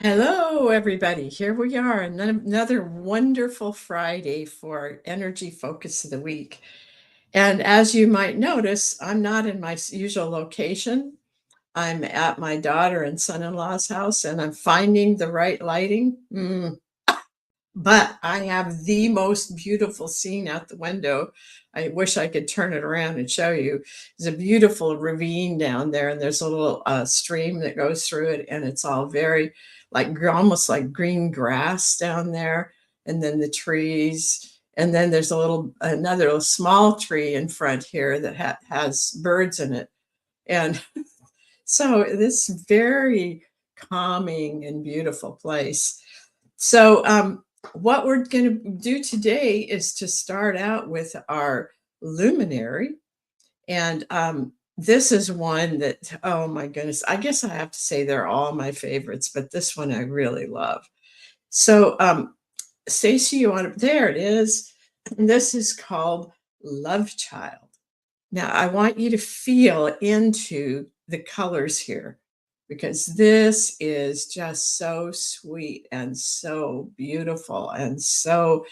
Hello, everybody. Here we are, another wonderful Friday for Energy Focus of the Week. And as you might notice, I'm not in my usual location. I'm at my daughter and son-in-law's house, and I'm finding the right lighting. But I have the most beautiful scene out the window. I wish I could turn it around and show you. There's a beautiful ravine down there, and there's a little stream that goes through it, and it's all very almost like green grass down there, and then the trees, and then there's another little small tree in front here that has birds in it, and so this very calming and beautiful place. So, what we're going to do today is to start out with our luminary. And this is one that, oh my goodness, I guess I have to say they're all my favorites, but this one I really love. So, Stacy, you want there it is. And this is called Love Child. Now, I want you to feel into the colors here because this is just so sweet and so beautiful and so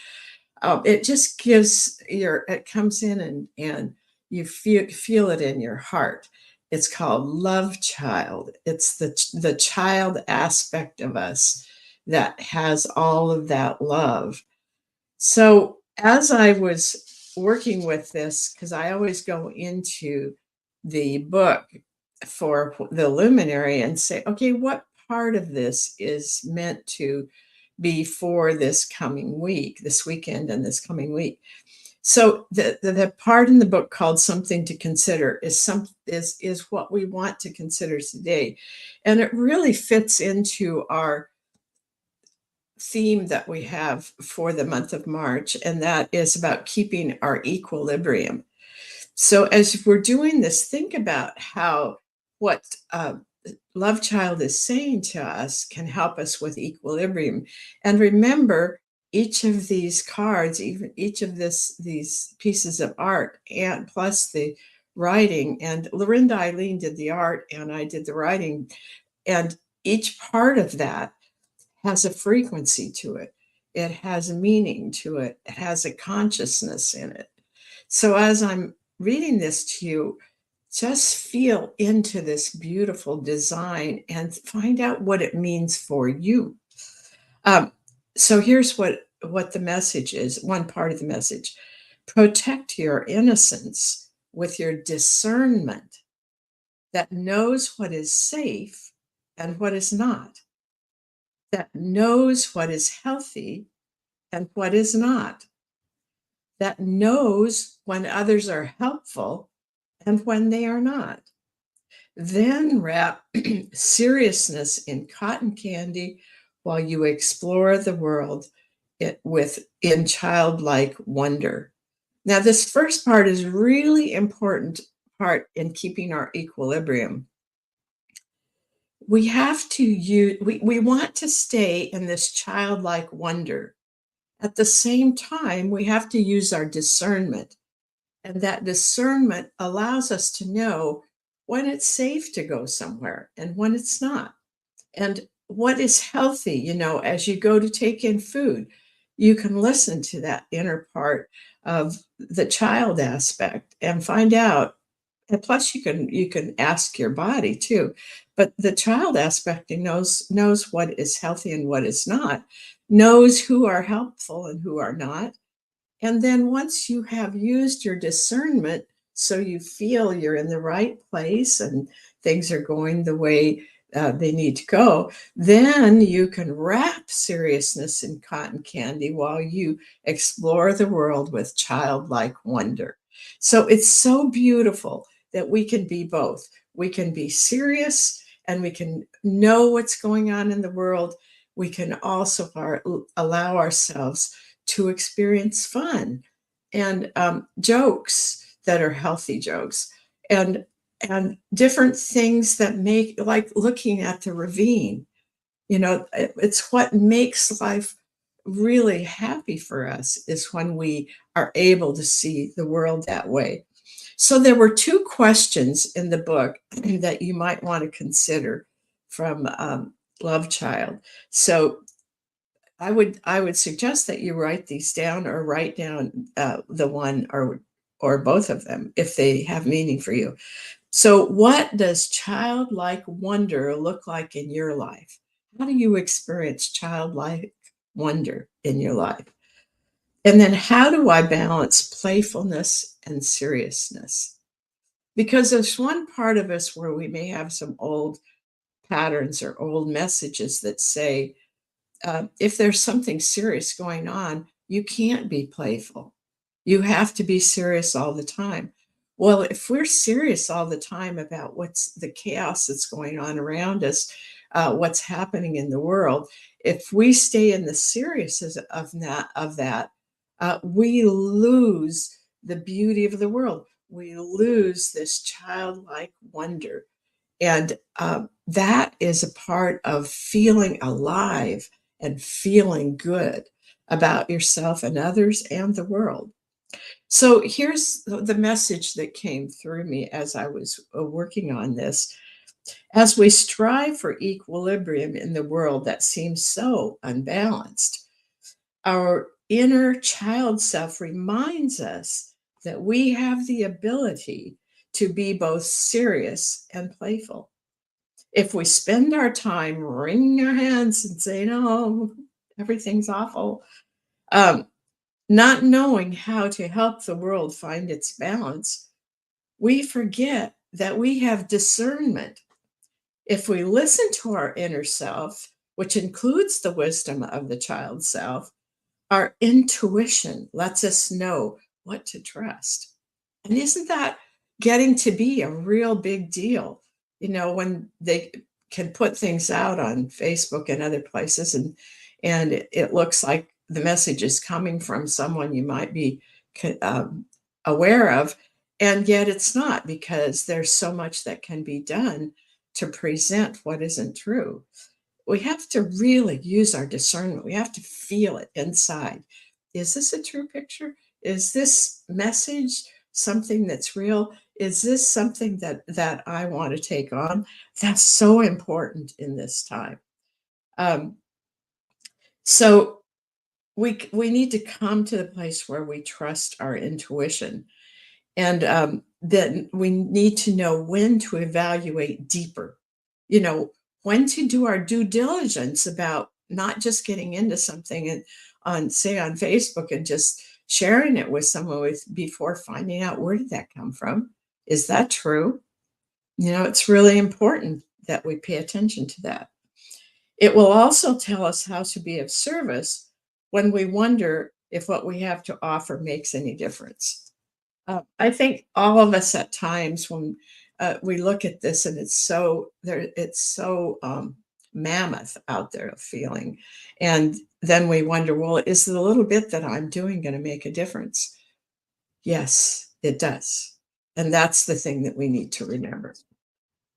it just it comes in and you feel it in your heart. It's called Love Child. It's the child aspect of us that has all of that love. So as I was working with this, because I always go into the book for the luminary and say, okay, what part of this is meant to be for this coming week, this weekend and this coming week? So the part in the book called Something to Consider is what we want to consider today. And it really fits into our theme that we have for the month of March, and that is about keeping our equilibrium. So, as we're doing this, think about how what Love Child is saying to us can help us with equilibrium. And remember, each of these cards, even each of these pieces of art, and plus the writing, and Lorinda Eileen did the art, and I did the writing, and each part of that has a frequency to it. It has a meaning to it. It has a consciousness in it. So as I'm reading this to you, just feel into this beautiful design and find out what it means for you. Um, so here's what the message is. One part of the message: protect your innocence with your discernment that knows what is safe and what is not, that knows what is healthy and what is not, that knows when others are helpful and when they are not. Then wrap seriousness in cotton candy while you explore the world in childlike wonder. Now, this first part is really important part in keeping our equilibrium. We have to use, we want to stay in this childlike wonder. At the same time, we have to use our discernment. And that discernment allows us to know when it's safe to go somewhere and when it's not. And what is healthy, as you go to take in food, you can listen to that inner part of the child aspect and find out. And plus you can ask your body too. But the child aspect knows what is healthy and what is not, knows who are helpful and who are not. And then once you have used your discernment, so you feel you're in the right place and things are going the way they need to go, then you can wrap seriousness in cotton candy while you explore the world with childlike wonder. So it's so beautiful that we can be both. We can be serious and we can know what's going on in the world. We can also allow ourselves to experience fun and jokes that are healthy jokes and different things that make, like looking at the ravine. It's what makes life really happy for us is when we are able to see the world that way. So there were two questions in the book that you might want to consider from love child. So I would suggest that you write these down or write down the one or both of them if they have meaning for you. So, what does childlike wonder look like in your life? How do you experience childlike wonder in your life? And then, how do I balance playfulness and seriousness? Because there's one part of us where we may have some old patterns or old messages that say, if there's something serious going on, you can't be playful. You have to be serious all the time. Well, if we're serious all the time about what's the chaos that's going on around us, what's happening in the world, if we stay in the seriousness of that, we lose the beauty of the world. We lose this childlike wonder, and that is a part of feeling alive and feeling good about yourself and others and the world. So here's the message that came through me as I was working on this. As we strive for equilibrium in the world that seems so unbalanced, our inner child self reminds us that we have the ability to be both serious and playful. If we spend our time wringing our hands and saying, "Oh, everything's awful," um, not knowing how to help the world find its balance, we forget that we have discernment. If we listen to our inner self, which includes the wisdom of the child self, our intuition lets us know what to trust. And isn't that getting to be a real big deal? When they can put things out on Facebook and other places, and it looks like the message is coming from someone you might be aware of, and yet it's not, because there's so much that can be done to present what isn't true. We have to really use our discernment. We have to feel it inside. Is this a true picture? Is this message something that's real? Is this something that I want to take on? That's so important in this time. Um, so we need to come to the place where we trust our intuition, and then we need to know when to evaluate deeper, you know, when to do our due diligence about not just getting into something and say on Facebook and just sharing it with someone before finding out, where did that come from? Is that true? It's really important that we pay attention to that. It will also tell us how to be of service when we wonder if what we have to offer makes any difference. I think all of us at times when we look at this, and it's so mammoth out there feeling, and then we wonder, well, is the little bit that I'm doing going to make a difference? Yes, it does, and that's the thing that we need to remember.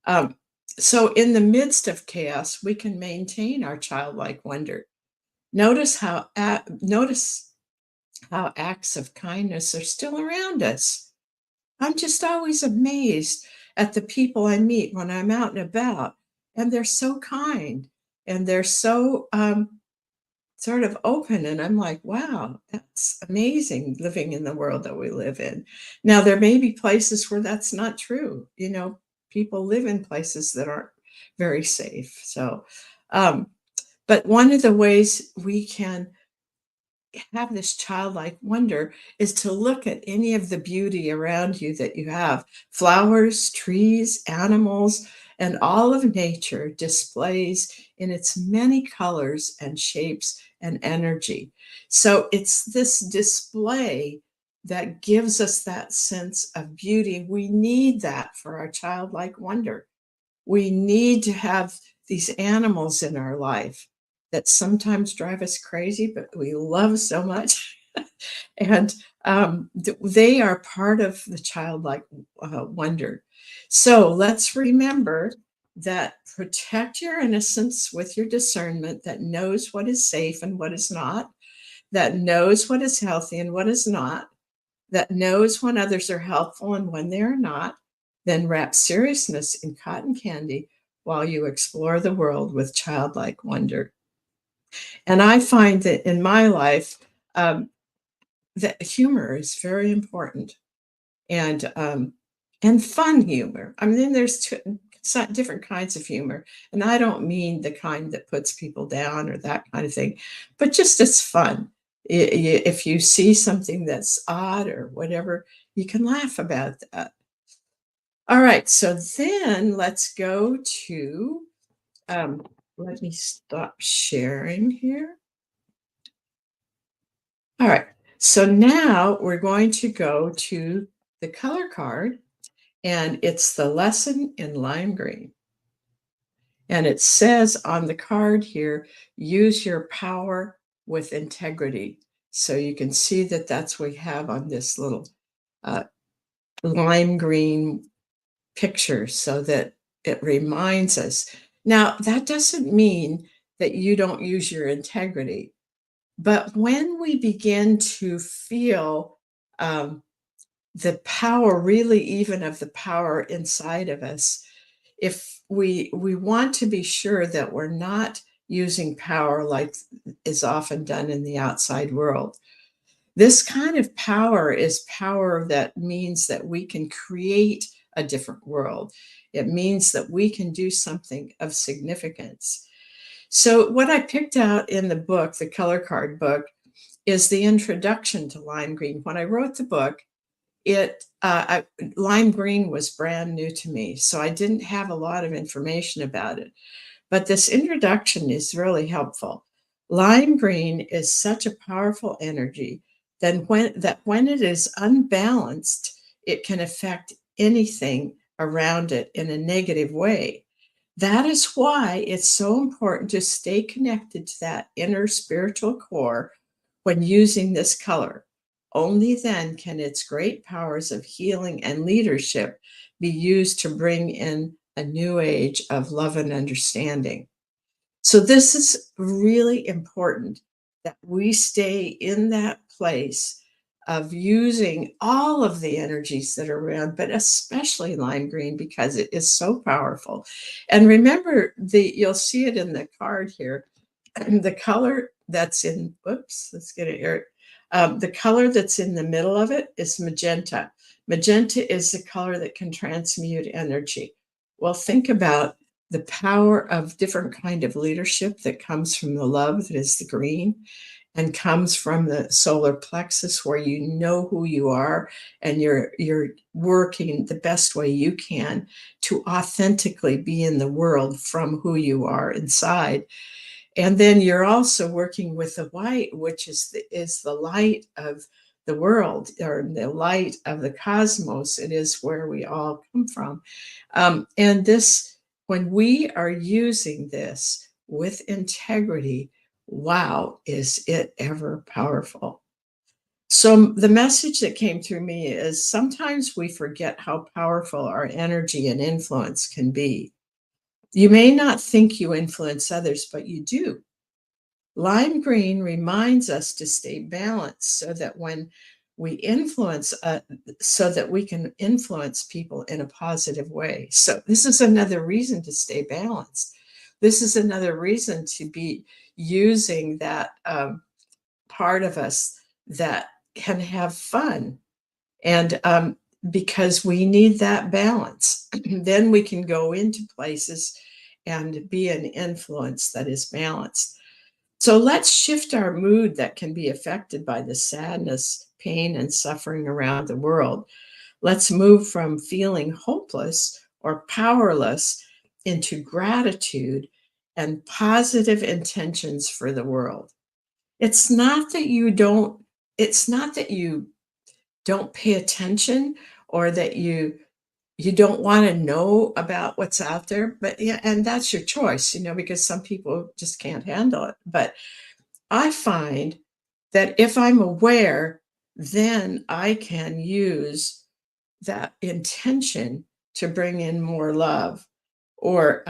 Um, so, in the midst of chaos, we can maintain our childlike wonder. Notice how acts of kindness are still around us. I'm just always amazed at the people I meet when I'm out and about, and they're so kind and they're so sort of open. And I'm like, wow, that's amazing living in the world that we live in. Now, there may be places where that's not true. People live in places that aren't very safe. Um, but one of the ways we can have this childlike wonder is to look at any of the beauty around you that you have: flowers, trees, animals, and all of nature displays in its many colors and shapes and energy. So it's this display that gives us that sense of beauty. We need that for our childlike wonder. We need to have these animals in our life that sometimes drive us crazy, but we love so much. And they are part of the childlike wonder. So let's remember that protect your innocence with your discernment that knows what is safe and what is not, that knows what is healthy and what is not, that knows when others are helpful and when they are not, then wrap seriousness in cotton candy while you explore the world with childlike wonder. And I find that in my life, um, that humor is very important, and fun humor. I mean, there's different kinds of humor, and I don't mean the kind that puts people down or that kind of thing, but just it's fun. If you see something that's odd or whatever, you can laugh about that. All right, so then let's go to, um, let me stop sharing here. All right, so now we're going to go to the color card, and it's the lesson in lime green. And it says on the card here, use your power with integrity. So you can see that that's what we have on this little uh, lime green picture, so that it reminds us. Now, that doesn't mean that you don't use your integrity, but when we begin to feel um, the power, really, even of the power inside of us, if we want to be sure that we're not using power like is often done in the outside world. This kind of power is power that means that we can create a different world. It means that we can do something of significance. So what I picked out in the book, the color card book, is the introduction to lime green. When I wrote the book, lime green was brand new to me, so I didn't have a lot of information about it. But this introduction is really helpful. Lime green is such a powerful energy that when it is unbalanced, it can affect anything around it in a negative way. That is why it's so important to stay connected to that inner spiritual core when using this color. Only then can its great powers of healing and leadership be used to bring in a new age of love and understanding. So, this is really important that we stay in that place of using all of the energies that are around, but especially lime green because it is so powerful. And remember, you'll see it in the card here. The color that's in, whoops, let's get it here. The color that's in the middle of it is magenta. Magenta is the color that can transmute energy. Well, think about the power of different kind of leadership that comes from the love that is the green, and comes from the solar plexus, where you know who you are and you're working the best way you can to authentically be in the world from who you are inside. And then you're also working with the white, which is the light of the world, or the light of the cosmos. It is where we all come from. And this, when we are using this with integrity, wow, is it ever powerful. So the message that came through me is sometimes we forget how powerful our energy and influence can be. You may not think you influence others, but you do. Lime green reminds us to stay balanced so that when we influence, so that we can influence people in a positive way. So this is another reason to stay balanced. This is another reason to be using that part of us that can have fun. And because we need that balance, then we can go into places and be an influence that is balanced. So let's shift our mood that can be affected by the sadness, pain, and suffering around the world. Let's move from feeling hopeless or powerless into gratitude and positive intentions for the world. It's not that you don't, it's not that you don't pay attention, or that you don't want to know about what's out there, but yeah, and that's your choice, because some people just can't handle it. But I find that if I'm aware, then I can use that intention to bring in more love, or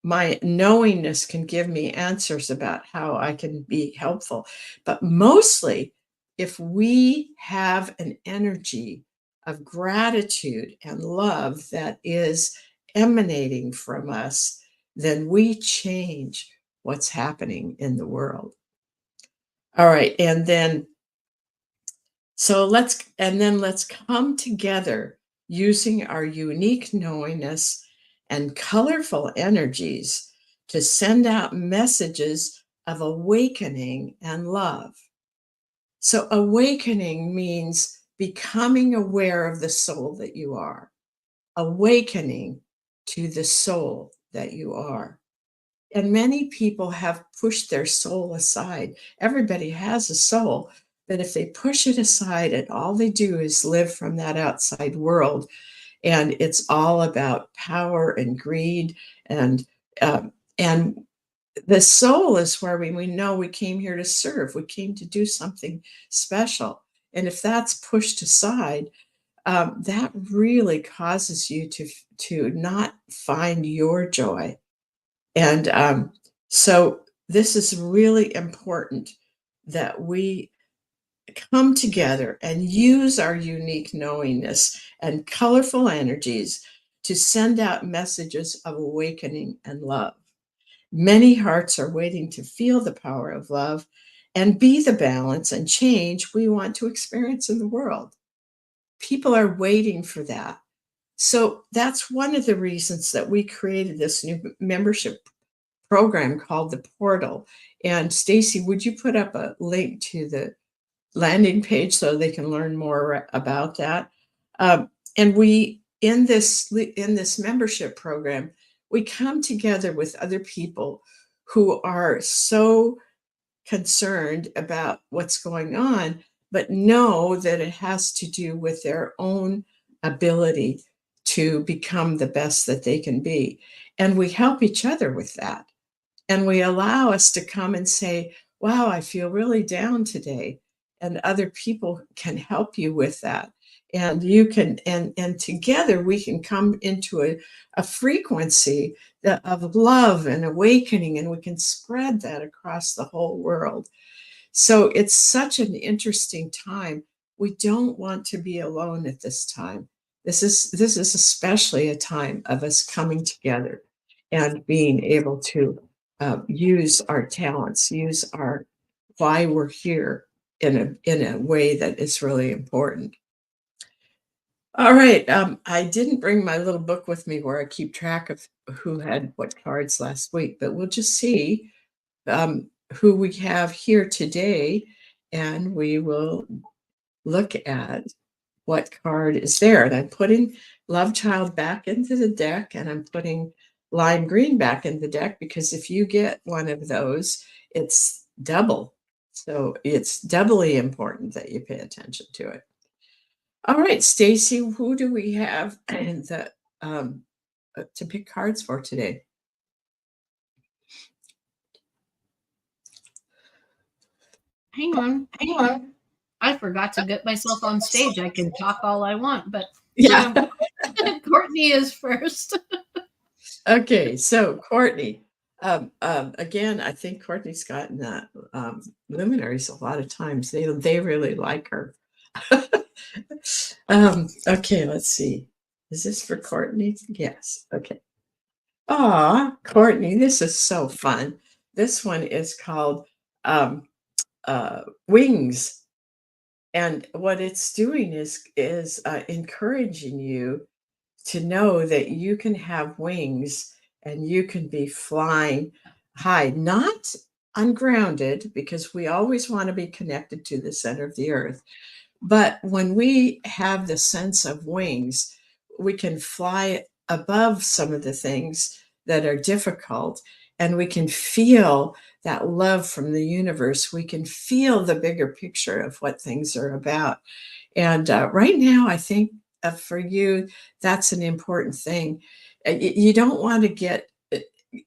my knowingness can give me answers about how I can be helpful. But mostly, if we have an energy of gratitude and love that is emanating from us, then we change what's happening in the world. All right, and then let's come together using our unique knowingness and colorful energies to send out messages of awakening and love. So awakening means becoming aware of the soul that you are, awakening to the soul that you are. And many people have pushed their soul aside. Everybody has a soul, but if they push it aside and all they do is live from that outside world, and it's all about power and greed, and the soul is where we know we came here to serve. We came to do something special, and if that's pushed aside, that really causes you to not find your joy. And so this is really important that we come together and use our unique knowingness and colorful energies to send out messages of awakening and love. Many hearts are waiting to feel the power of love and be the balance and change we want to experience in the world. People are waiting for that. So that's one of the reasons that we created this new membership program called the Portal. And Stacy, would you put up a link to the landing page so they can learn more about that? And we in this membership program, we come together with other people who are so concerned about what's going on, but know that it has to do with their own ability to become the best that they can be. And we help each other with that. And we allow us to come and say, wow, I feel really down today. And other people can help you with that. And you can, and together we can come into a frequency of love and awakening, and we can spread that across the whole world. So it's such an interesting time. We don't want to be alone at this time. This is especially a time of us coming together and being able to use our talents, use our why we're here in a way that is really important. All right, I didn't bring my little book with me where I keep track of who had what cards last week, but we'll just see who we have here today, and we will look at what card is there. And I'm putting Love Child back into the deck, and I'm putting Lime Green back in the deck, because if you get one of those, it's double. So it's doubly important that you pay attention to it. All right, Stacy, who do we have to pick cards for today? Hang on. Hang on. I forgot to get myself on stage. I can talk all I want, but Yeah. Courtney is first. Okay, so Courtney, again, I think Courtney's gotten that luminaries a lot of times. They really like her. Okay, let's see. Is this for Courtney? Yes. Okay. Aw, Courtney, this is so fun. This one is called Wings, and what it's doing is encouraging you to know that you can have wings and you can be flying high, not ungrounded, because we always want to be connected to the center of the earth. But when we have the sense of wings, we can fly above some of the things that are difficult, and we can feel that love from the universe. We can feel the bigger picture of what things are about. And right now, I think for you, that's an important thing. You don't want to get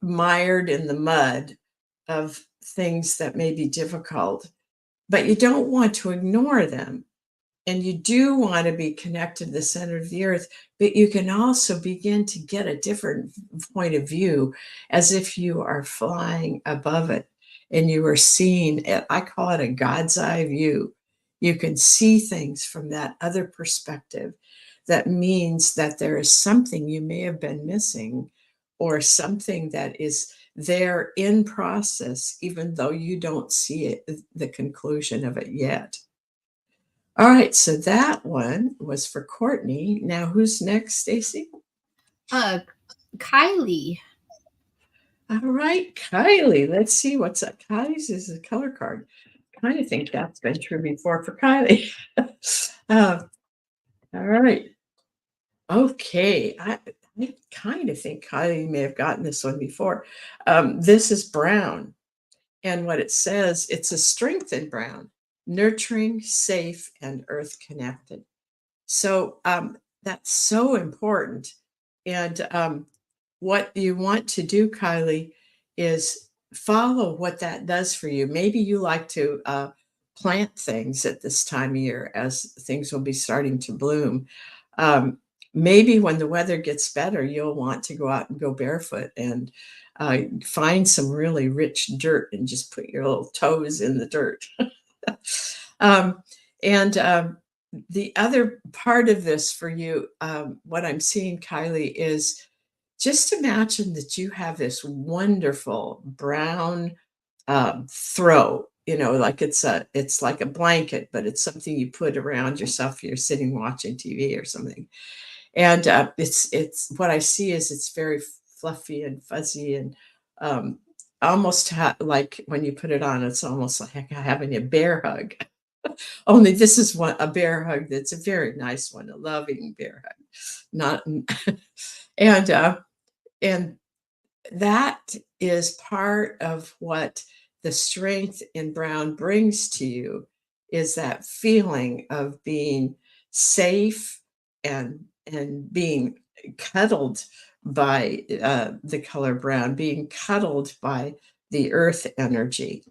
mired in the mud of things that may be difficult, but you don't want to ignore them. And you do want to be connected to the center of the earth, but you can also begin to get a different point of view, as if you are flying above it and you are seeing it. I call it a God's eye view. You can see things from that other perspective that means that there is something you may have been missing, or something that is there in process, even though you don't see it, the conclusion of it yet. All right, so that one was for Courtney. Now, who's next, Stacy? Uh, Kylie. All right, Kylie. Let's see what's up. Kylie's is a color card. I kind of think that's been true before for Kylie. All right. Okay. I kind of think Kylie may have gotten this one before. This is brown. And what it says, it's a strength in brown, nurturing, safe, and earth connected. So that's so important. And what you want to do, Kylie, is follow what that does for you. Maybe you like to plant things at this time of year as things will be starting to bloom. Maybe when the weather gets better, you'll want to go out and go barefoot and find some really rich dirt and just put your little toes in the dirt. um, and the other part of this for you, what I'm seeing, Kylie, is just imagine that you have this wonderful brown throw, like it's like a blanket, but it's something you put around yourself. You're sitting watching TV or something, and it's what I see is it's very fluffy and fuzzy and almost like when you put it on, it's almost like having a bear hug. Only this is a bear hug that's a very nice one, a loving bear hug, not and and that is part of what the strength in brown brings to you, is that feeling of being safe and being cuddled by the color brown, being cuddled by the earth energy.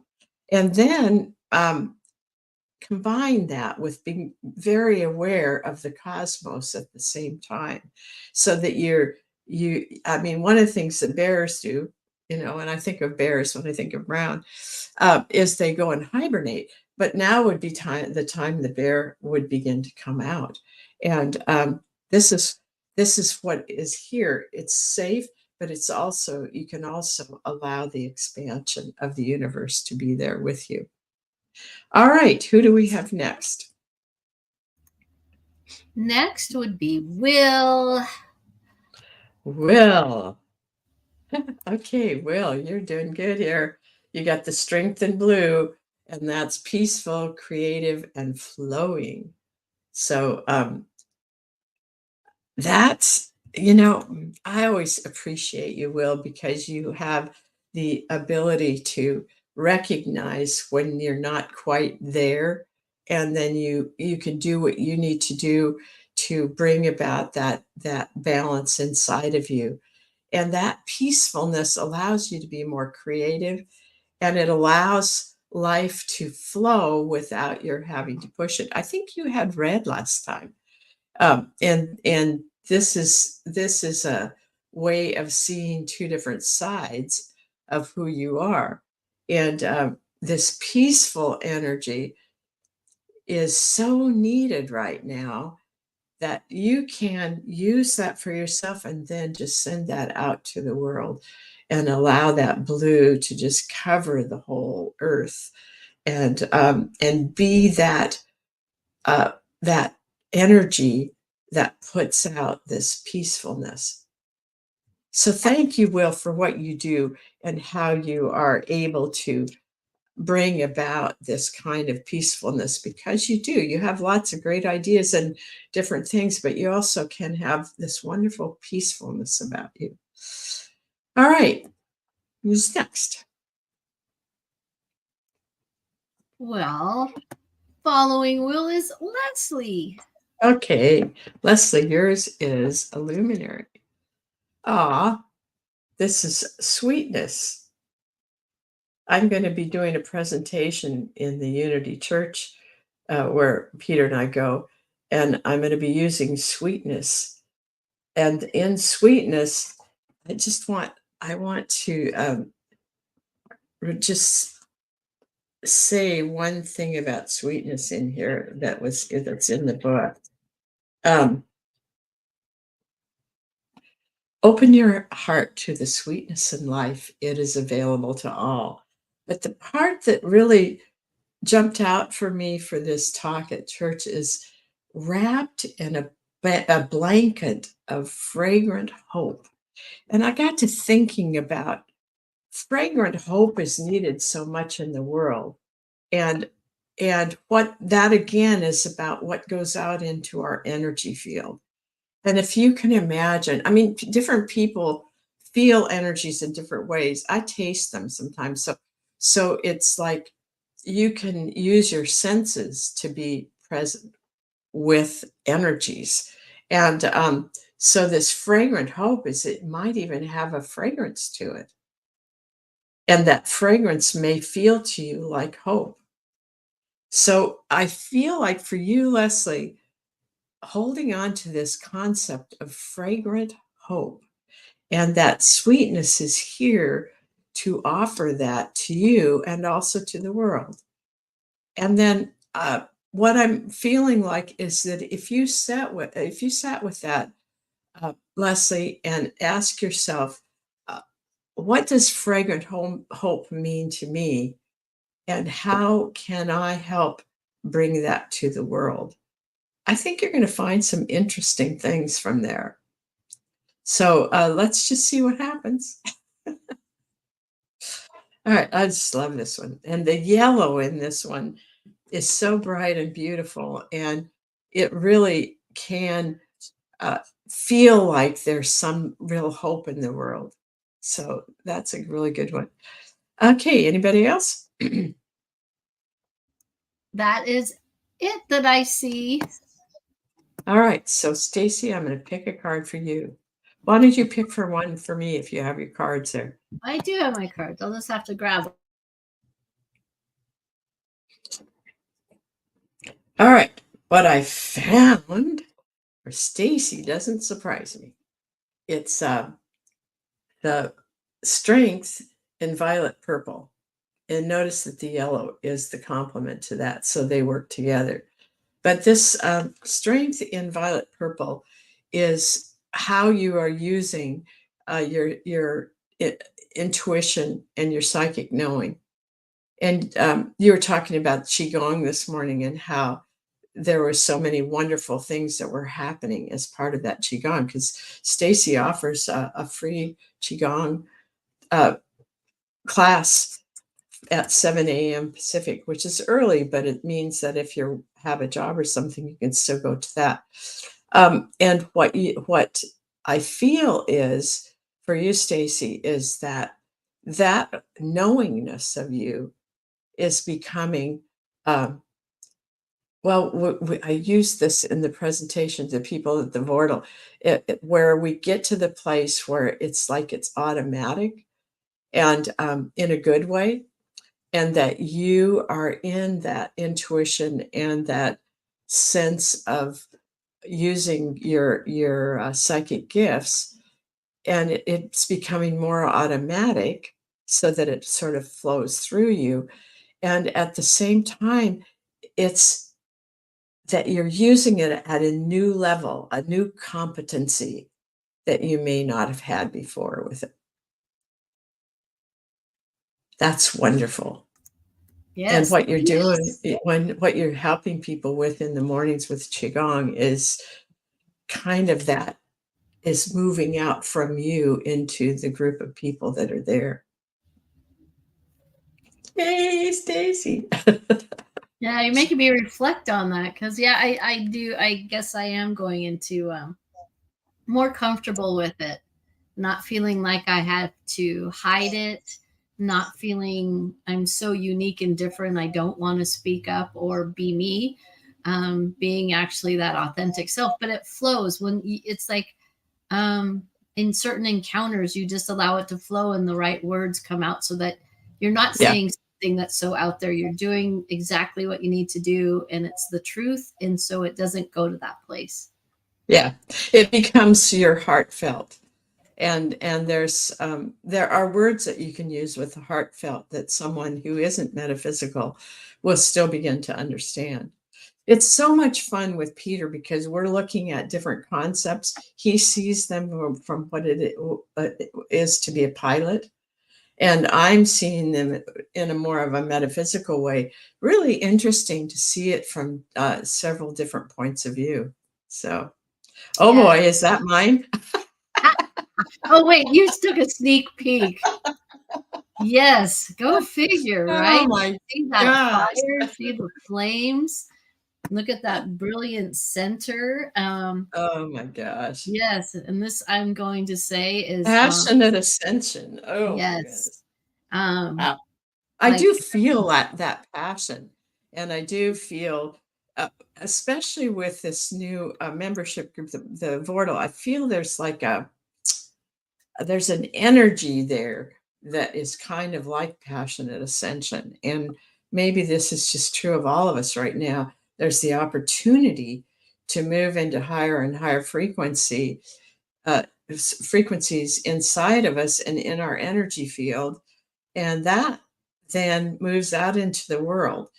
And then combine that with being very aware of the cosmos at the same time, so that I mean, one of the things that bears do, and I think of bears when I think of brown, is they go and hibernate. But now would be the time the bear would begin to come out. And this is what is here. It's safe, but it's also, you can also allow the expansion of the universe to be there with you. All right, who do we have next? Next would be Will. Will. Okay, Will, you're doing good here. You got the strength in blue, and that's peaceful, creative, and flowing. So that's, I always appreciate you, Will, because you have the ability to recognize when you're not quite there, and then you can do what you need to do to bring about that balance inside of you. And that peacefulness allows you to be more creative, and it allows life to flow without your having to push it. I think you had red last time. And this is a way of seeing two different sides of who you are. And this peaceful energy is so needed right now, that you can use that for yourself and then just send that out to the world and allow that blue to just cover the whole earth, and be uh, that energy that puts out this peacefulness. So thank you, Will, for what you do and how you are able to bring about this kind of peacefulness, because you do. You have lots of great ideas and different things, but you also can have this wonderful peacefulness about you. All right, who's next? Well, following Will is Leslie. Okay, Leslie, yours is a luminary. Ah, this is sweetness. I'm going to be doing a presentation in the Unity Church, where Peter and I go, and I'm going to be using sweetness. And in sweetness, I want to just say one thing about sweetness in here that's in the book. Um, Open your heart to the sweetness in life. It is available to all. But the part that really jumped out for me for this talk at church is wrapped in a blanket of fragrant hope. And I got to thinking about fragrant hope is needed so much in the world. And what that again is about what goes out into our energy field. And if you can imagine, I mean, different people feel energies in different ways. I taste them sometimes. So it's like you can use your senses to be present with energies. And so this fragrant hope is it might even have a fragrance to it. And that fragrance may feel to you like hope. So I feel like for you, Leslie, holding on to this concept of fragrant hope and that sweetness is here to offer that to you and also to the world. And then what I'm feeling like is that if you sat with that, Leslie, and ask yourself, uh, what does hope mean to me, and how can I help bring that to the world? I think you're going to find some interesting things from there. So let's just see what happens. All right, I just love this one. And the yellow in this one is so bright and beautiful. And it really can uh, feel like there's some real hope in the world. So that's a really good one. Okay, anybody else? That is it that I see. All right, so Stacy, I'm going to pick a card for you. Why don't you pick for one for me if you have your cards there? I do have my cards. I'll just have to grab them. All right, what I found for Stacy doesn't surprise me. It's the strength in violet purple. And notice that the yellow is the complement to that, so they work together. But this strength in violet purple is how you are using your intuition and your psychic knowing. And you were talking about qigong this morning and how there were so many wonderful things that were happening as part of that qigong. Because Stacy offers a free qigong class at 7 a.m. Pacific, which is early, but it means that if you have a job or something, you can still go to that. And what I feel is for you, Stacy, is that knowingness of you is becoming. Well, I use this in the presentation to people at the Vortal, where we get to the place where it's like it's automatic and in a good way, and that you are in that intuition and that sense of using your psychic gifts, and it's becoming more automatic so that it sort of flows through you. And at the same time, it's that you're using it at a new level, a new competency that you may not have had before with it. That's wonderful. And Yes. what you're doing what you're helping people with in the mornings with qigong is kind of that is moving out from you into the group of people that are there. Hey, Stacy. Yeah, you're making me reflect on that because yeah, I do. I guess I am going into more comfortable with it, not feeling like I have to hide it, not feeling I'm so unique and different. I don't want to speak up or be me, being actually that authentic self. But it flows when it's like in certain encounters, you just allow it to flow and the right words come out so that you're not Yeah. saying something that's so out there. You're doing exactly what you need to do and it's the truth. And so it doesn't go to that place. Yeah. It becomes your heartfelt. And there are words that you can use with the heartfelt that someone who isn't metaphysical will still begin to understand. It's so much fun with Peter because we're looking at different concepts. He sees them from what it is to be a pilot, and I'm seeing them in a more of a metaphysical way. Really interesting to see it from several different points of view. So, oh Yeah. boy, is that mine? Oh, wait, you took a sneak peek. Yes, go figure, Oh right? my See that gosh. fire, see the flames. Look at that brilliant center. Oh my gosh. Yes, and this I'm going to say is Passionate ascension. Oh my yes. goodness. Um, Wow. I like do feel that passion, and I do feel, especially with this new membership group, the Vortal. I feel there's an energy there that is kind of like passionate ascension, and maybe this is just true of all of us right now. There's the opportunity to move into higher and higher uh, frequencies inside of us and in our energy field, and that then moves out into the world.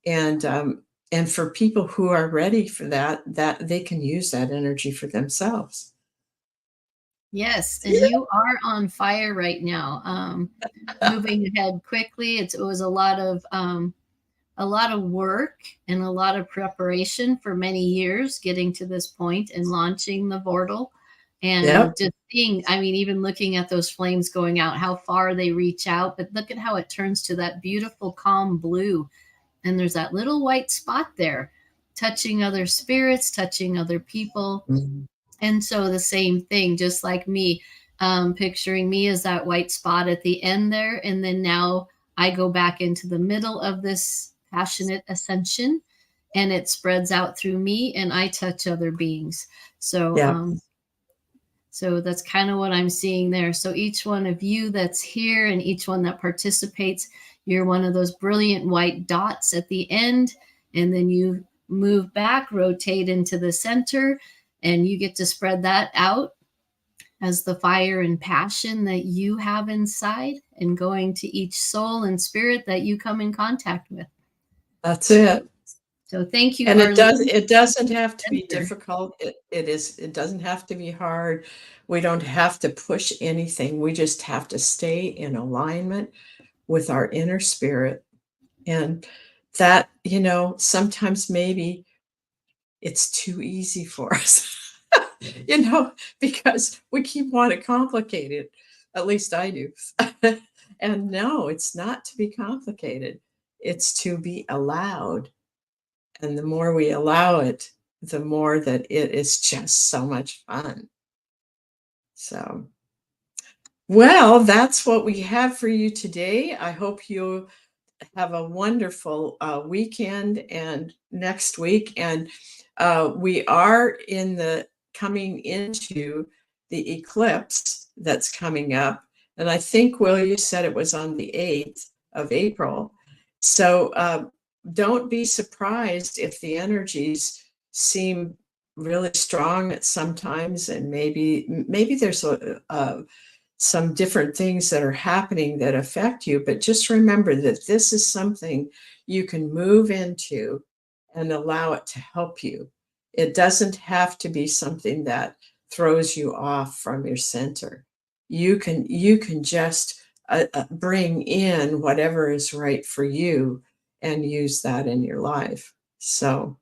And for people who are ready for that, that they can use that energy for themselves. yes, and you are on fire right now. Moving ahead quickly. It was a lot of work and a lot of preparation for many years getting to this point and launching the Vortal. And Yep. just seeing, I mean, even looking at those flames going out, how far they reach out, but look at how it turns to that beautiful, calm blue. And there's that little white spot there, touching other spirits, touching other people. Mhm. And so the same thing, just like me, picturing me as that white spot at the end there. And then now I go back into the middle of this passionate ascension and it spreads out through me and I touch other beings. So, Yep. so that's kind of what I'm seeing there. So each one of you that's here and each one that participates, you're one of those brilliant white dots at the end. And then you move back, rotate into the center, and you get to spread that out as the fire and passion that you have inside and going to each soul and spirit that you come in contact with. That's it. So thank you, And Arlene. it doesn't have to be Center. difficult. It doesn't have to be hard. We don't have to push anything. We just have to stay in alignment with our inner spirit. And that, sometimes maybe it's too easy for us, because we keep wanting to complicate it. At least I do. And no, it's not to be complicated. It's to be allowed. And the more we allow it, the more that it is just so much fun. So, well, that's what we have for you today. I hope you have a wonderful weekend and next week. And we are coming into the eclipse that's coming up. And I think, Will, you said it was on the 8th of April. So don't be surprised if the energies seem really strong at sometimes, and maybe there's some different things that are happening that affect you. But just remember that this is something you can move into and allow it to help you. It doesn't have to be something that throws you off from your center. You can just bring in whatever is right for you and use that in your life. So,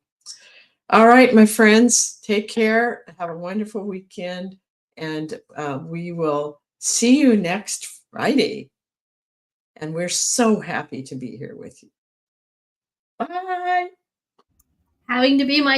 all right, my friends, take care. Have a wonderful weekend, and we will see you next Friday. And we're so happy to be here with you. Bye. Having to be my